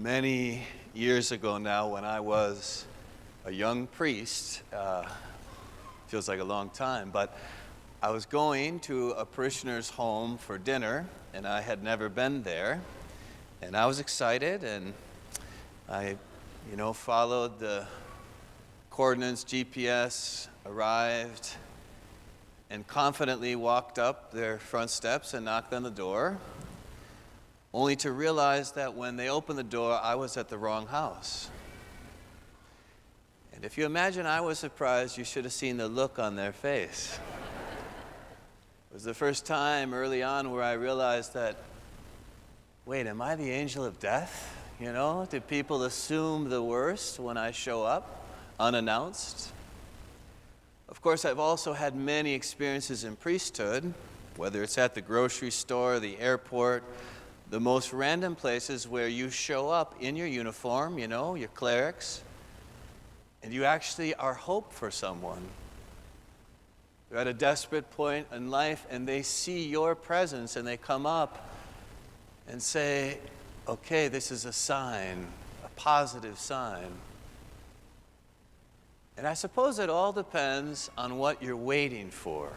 Many years ago now, when I was a young priest, feels like a long time, but I was going to a parishioner's home for dinner, and I had never been there, and I was excited, and I, followed the coordinates, GPS, arrived, and confidently walked up their front steps and knocked on the door, only to realize that when they opened the door, I was at the wrong house. And if you imagine I was surprised, you should have seen the look on their face. It was the first time early on where I realized that, wait, am I the angel of death? Do people assume the worst when I show up unannounced? Of course, I've also had many experiences in priesthood, whether it's at the grocery store, the airport, the most random places where you show up in your uniform, your clerics, and you actually are hope for someone. They're at a desperate point in life and they see your presence and they come up and say, okay, this is a sign, a positive sign. And I suppose it all depends on what you're waiting for.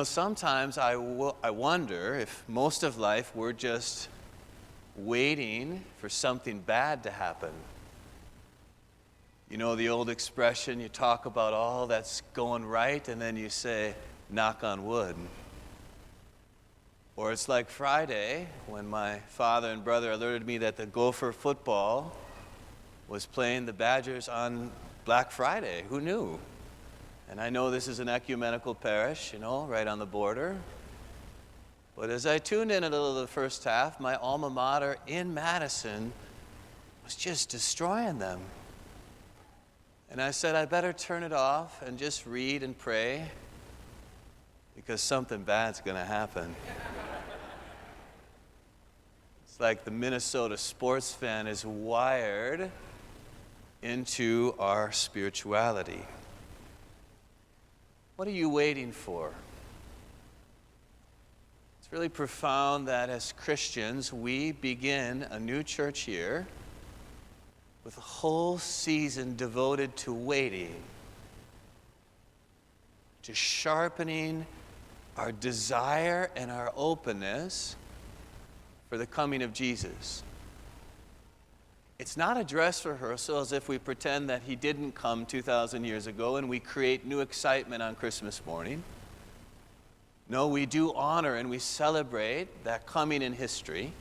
Sometimes I wonder if most of life we're just waiting for something bad to happen. The old expression, you talk about all that's going right and then you say, knock on wood. Or it's like Friday when my father and brother alerted me that the Gopher football was playing the Badgers on Black Friday. Who knew? And I know this is an ecumenical parish, right on the border. But as I tuned in a little of the first half, my alma mater in Madison was just destroying them. And I said, I better turn it off and just read and pray because something bad's going to happen. It's like the Minnesota sports fan is wired into our spirituality. What are you waiting for? It's really profound that as Christians, we begin a new church year with a whole season devoted to waiting, to sharpening our desire and our openness for the coming of Jesus. It's not a dress rehearsal as if we pretend that he didn't come 2,000 years ago and we create new excitement on Christmas morning. No, we do honor and we celebrate that coming in history.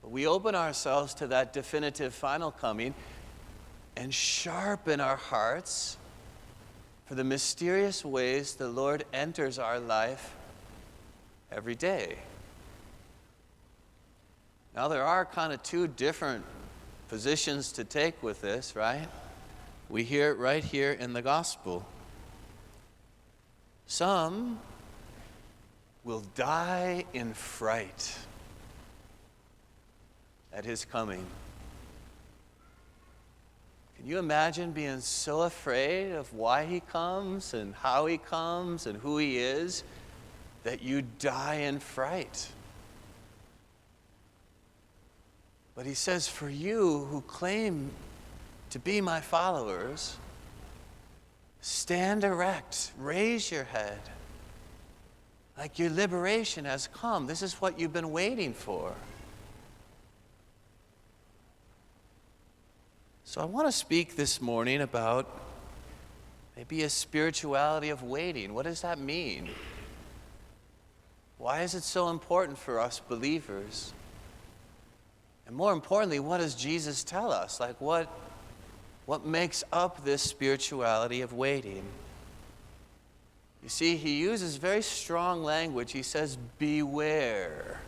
But we open ourselves to that definitive final coming and sharpen our hearts for the mysterious ways the Lord enters our life every day. Now, there are kind of two different positions to take with this, right? We hear it right here in the gospel. Some will die in fright at his coming. Can you imagine being so afraid of why he comes and how he comes and who he is that you die in fright? But he says, for you who claim to be my followers, stand erect, raise your head, like your liberation has come. This is what you've been waiting for. So I want to speak this morning about maybe a spirituality of waiting. What does that mean? Why is it so important for us believers? And more importantly, what does Jesus tell us? Like what makes up this spirituality of waiting? You see, he uses very strong language. He says, beware.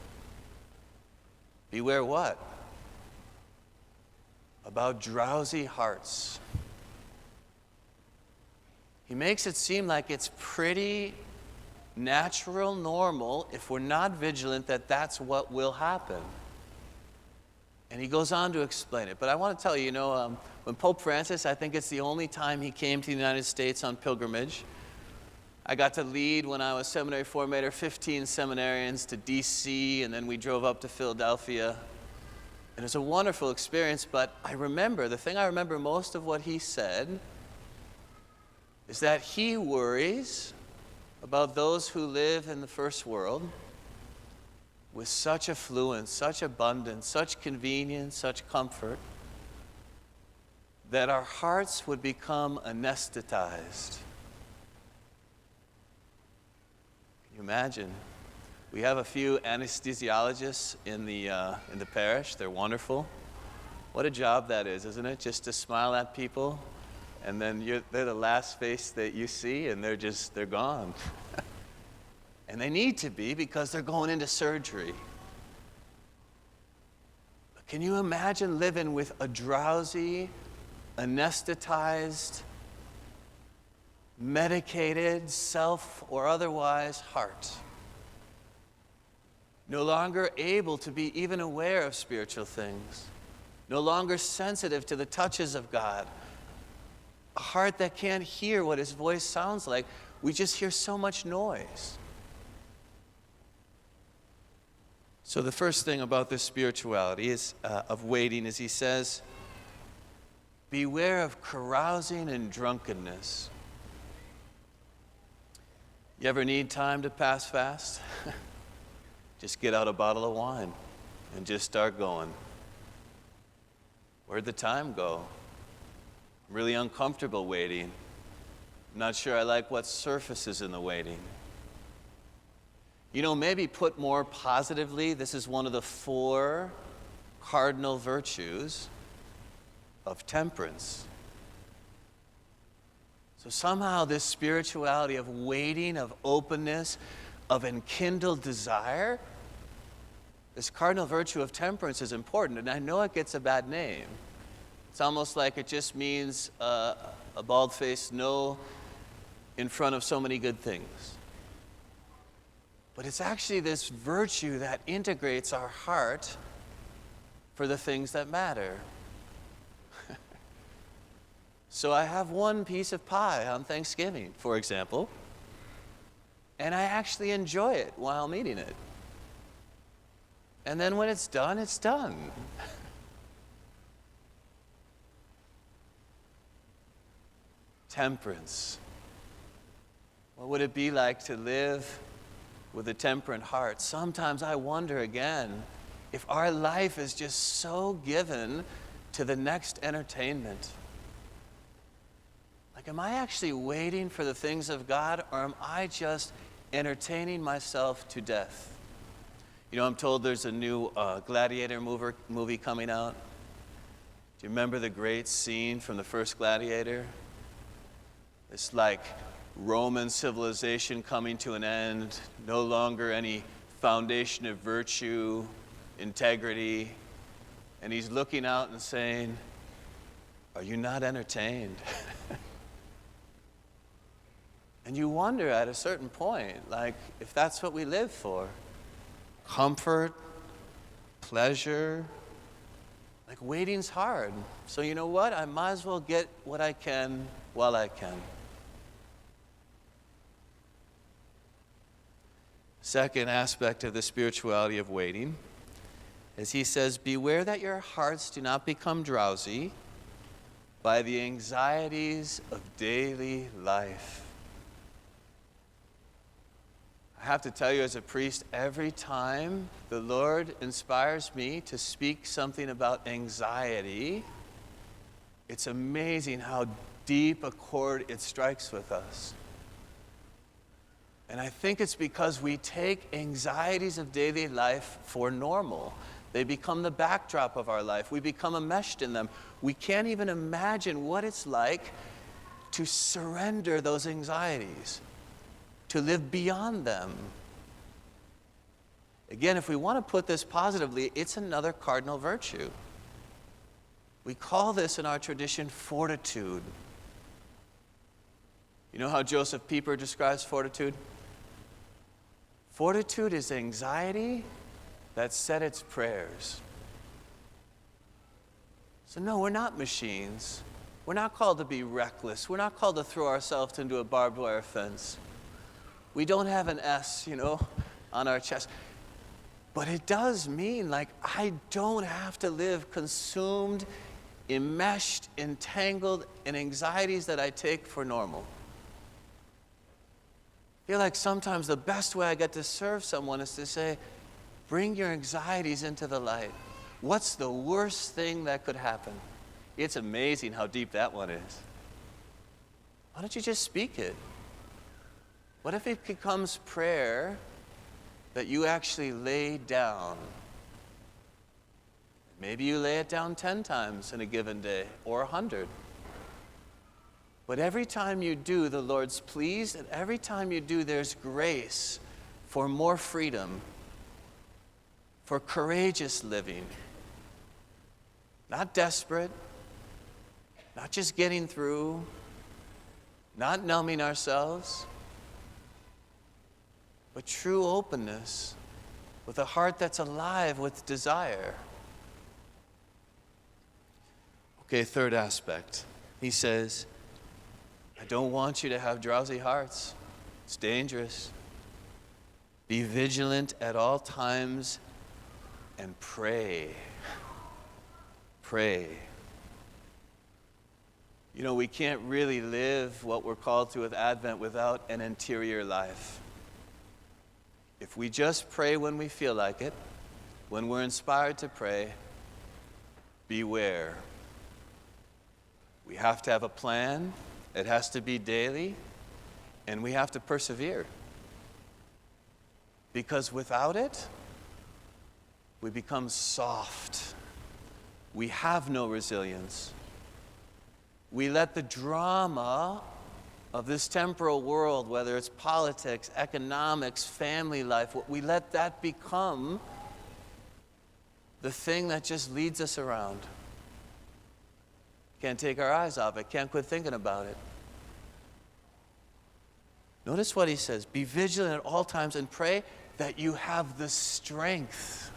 Beware what? About drowsy hearts. He makes it seem like it's pretty natural, normal, if we're not vigilant, that that's what will happen. And he goes on to explain it. But I want to tell you, when Pope Francis, I think it's the only time he came to the United States on pilgrimage, I got to lead when I was seminary formator 15 seminarians to DC, and then we drove up to Philadelphia. And it was a wonderful experience, but the thing I remember most of what he said is that he worries about those who live in the first world with such affluence, such abundance, such convenience, such comfort, that our hearts would become anesthetized. Can you imagine? We have a few anesthesiologists in the parish. They're wonderful. What a job that is, isn't it? Just to smile at people, and then they're the last face that you see, and they're gone. And they need to be, because they're going into surgery. But can you imagine living with a drowsy, anesthetized, medicated, self or otherwise heart? No longer able to be even aware of spiritual things. No longer sensitive to the touches of God. A heart that can't hear what his voice sounds like. We just hear so much noise. So the first thing about this spirituality of waiting is he says, beware of carousing and drunkenness. You ever need time to pass fast? Just get out a bottle of wine and just start going. Where'd the time go? I'm really uncomfortable waiting. I'm not sure I like what surfaces in the waiting. You know, maybe put more positively, this is one of the 4 cardinal virtues of temperance. So somehow this spirituality of waiting, of openness, of enkindled desire, this cardinal virtue of temperance is important. And I know it gets a bad name. It's almost like it just means a bald-faced no in front of so many good things. But it's actually this virtue that integrates our heart for the things that matter. So I have one piece of pie on Thanksgiving, for example, and I actually enjoy it while I'm eating it. And then when it's done, it's done. Temperance. What would it be like to live with a temperate heart? Sometimes I wonder again if our life is just so given to the next entertainment. Like, am I actually waiting for the things of God, or am I just entertaining myself to death? You know, I'm told there's a new Gladiator movie coming out. Do you remember the great scene from the first Gladiator? It's like Roman civilization coming to an end, no longer any foundation of virtue, integrity. And he's looking out and saying, are you not entertained? And you wonder at a certain point, like, if that's what we live for. Comfort, pleasure. Like, waiting's hard. So you know what? I might as well get what I can while I can. Second aspect of the spirituality of waiting is he says, beware that your hearts do not become drowsy by the anxieties of daily life. I have to tell you, as a priest, every time the Lord inspires me to speak something about anxiety, it's amazing how deep a chord it strikes with us. And I think it's because we take anxieties of daily life for normal. They become the backdrop of our life. We become enmeshed in them. We can't even imagine what it's like to surrender those anxieties, to live beyond them. Again, if we want to put this positively, it's another cardinal virtue. We call this in our tradition fortitude. You know how Joseph Pieper describes fortitude? Fortitude is anxiety that said its prayers. So no, we're not machines. We're not called to be reckless. We're not called to throw ourselves into a barbed wire fence. We don't have an S, on our chest. But it does mean, like, I don't have to live consumed, enmeshed, entangled in anxieties that I take for normal. I feel like sometimes the best way I get to serve someone is to say, bring your anxieties into the light. What's the worst thing that could happen? It's amazing how deep that one is. Why don't you just speak it? What if it becomes prayer that you actually lay down? Maybe you lay it down 10 times in a given day, or 100. But every time you do, the Lord's pleased, and every time you do, there's grace for more freedom, for courageous living. Not desperate, not just getting through, not numbing ourselves, but true openness with a heart that's alive with desire. Okay, third aspect. He says, I don't want you to have drowsy hearts. It's dangerous. Be vigilant at all times and pray. Pray. We can't really live what we're called to with Advent without an interior life. If we just pray when we feel like it, when we're inspired to pray, beware. We have to have a plan. It has to be daily, and we have to persevere. Because without it, we become soft. We have no resilience. We let the drama of this temporal world, whether it's politics, economics, family life, we let that become the thing that just leads us around. Can't take our eyes off it, can't quit thinking about it. Notice what he says, be vigilant at all times and pray that you have the strength.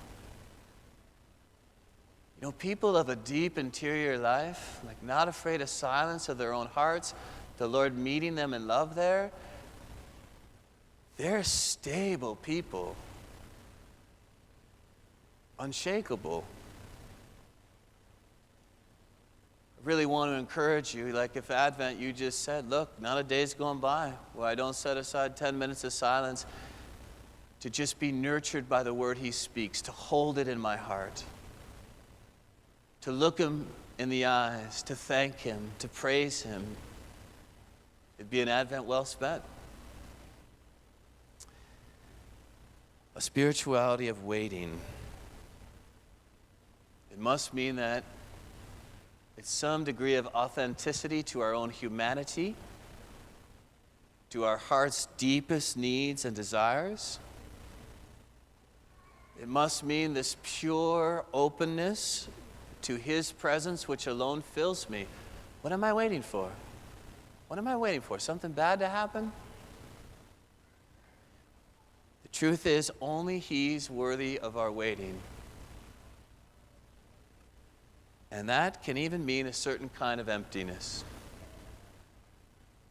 People of a deep interior life, like not afraid of silence of their own hearts, the Lord meeting them in love there, they're stable people. Unshakable. I really want to encourage you, like if Advent you just said, look, not a day's going by where I don't set aside 10 minutes of silence to just be nurtured by the word he speaks, to hold it in my heart, to look him in the eyes, to thank him, to praise him. It'd be an Advent well spent. A spirituality of waiting. It must mean that it's some degree of authenticity to our own humanity, to our heart's deepest needs and desires. It must mean this pure openness to his presence, which alone fills me. What am I waiting for? What am I waiting for? Something bad to happen? The truth is, only he's worthy of our waiting. And that can even mean a certain kind of emptiness.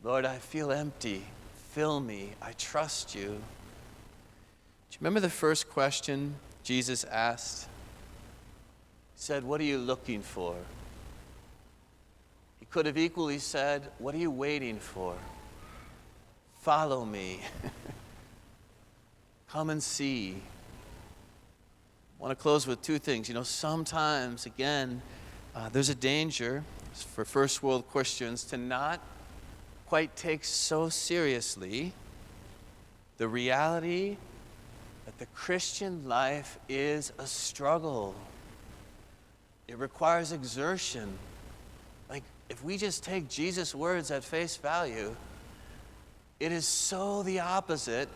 Lord, I feel empty. Fill me. I trust you. Do you remember the first question Jesus asked? He said, what are you looking for? He could have equally said, what are you waiting for? Follow me. Come and see. I want to close with two things. Sometimes, again, there's a danger for first world Christians to not quite take so seriously the reality that the Christian life is a struggle. It requires exertion. Like, if we just take Jesus' words at face value, it is so the opposite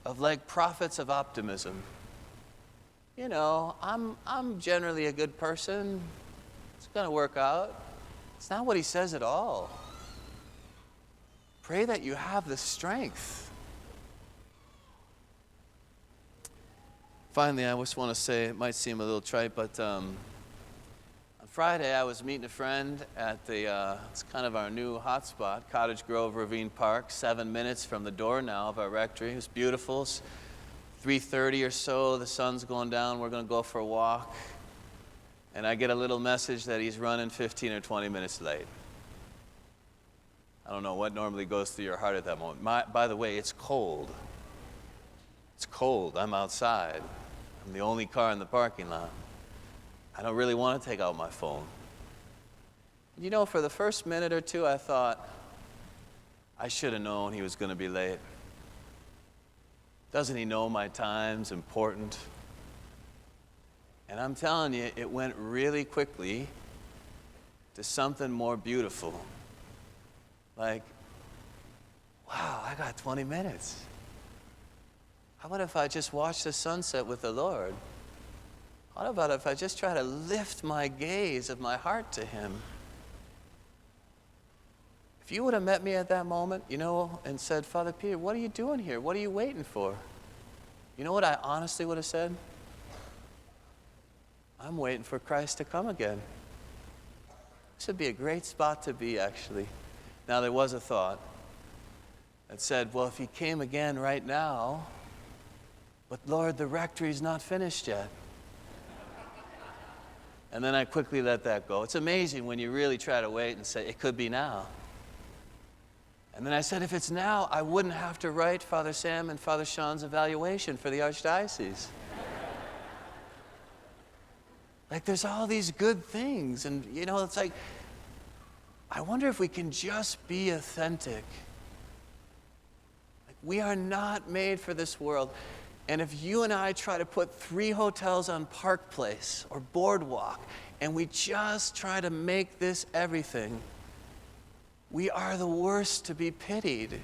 of like prophets of optimism. I'm generally a good person. It's going to work out. It's not what he says at all. Pray that you have the strength. Finally, I just want to say, it might seem a little trite, but on Friday, I was meeting a friend at it's kind of our new hotspot, Cottage Grove Ravine Park, 7 minutes from the door now of our rectory. It's beautiful. It's 3:30 or so, the sun's going down, we're going to go for a walk. And I get a little message that he's running 15 or 20 minutes late. I don't know what normally goes through your heart at that moment. By the way, it's cold. It's cold. I'm outside. I'm the only car in the parking lot. I don't really want to take out my phone. You know, for the first minute or two, I thought, I should have known he was going to be late. Doesn't he know my time's important? And I'm telling you, it went really quickly to something more beautiful. Like, wow, I got 20 minutes. How about if I just watch the sunset with the Lord? How about if I just try to lift my gaze of my heart to Him? If you would have met me at that moment, you know, and said, Father Peter, what are you doing here? What are you waiting for? You know what I honestly would have said? I'm waiting for Christ to come again. This would be a great spot to be, actually. Now, there was a thought that said, well, if He came again right now, but Lord, the rectory's not finished yet. And then I quickly let that go. It's amazing when you really try to wait and say, it could be now. And then I said, if it's now, I wouldn't have to write Father Sam and Father Sean's evaluation for the Archdiocese. Like, there's all these good things. And, you know, it's like, I wonder if we can just be authentic. Like, we are not made for this world. And if you and I try to put 3 hotels on Park Place or Boardwalk, and we just try to make this everything, we are the worst to be pitied.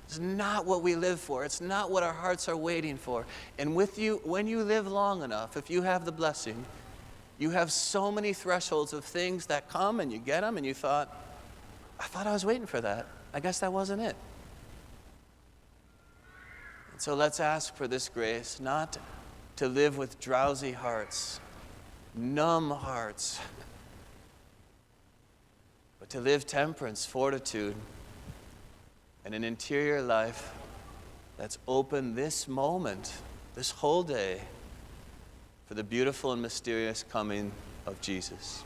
It's not what we live for. It's not what our hearts are waiting for. And with you, when you live long enough, if you have the blessing, you have so many thresholds of things that come and you get them and you thought, I thought I was waiting for that. I guess that wasn't it. And so let's ask for this grace, not to live with drowsy hearts, numb hearts, but to live temperance, fortitude, and an interior life that's open this moment, this whole day, for the beautiful and mysterious coming of Jesus.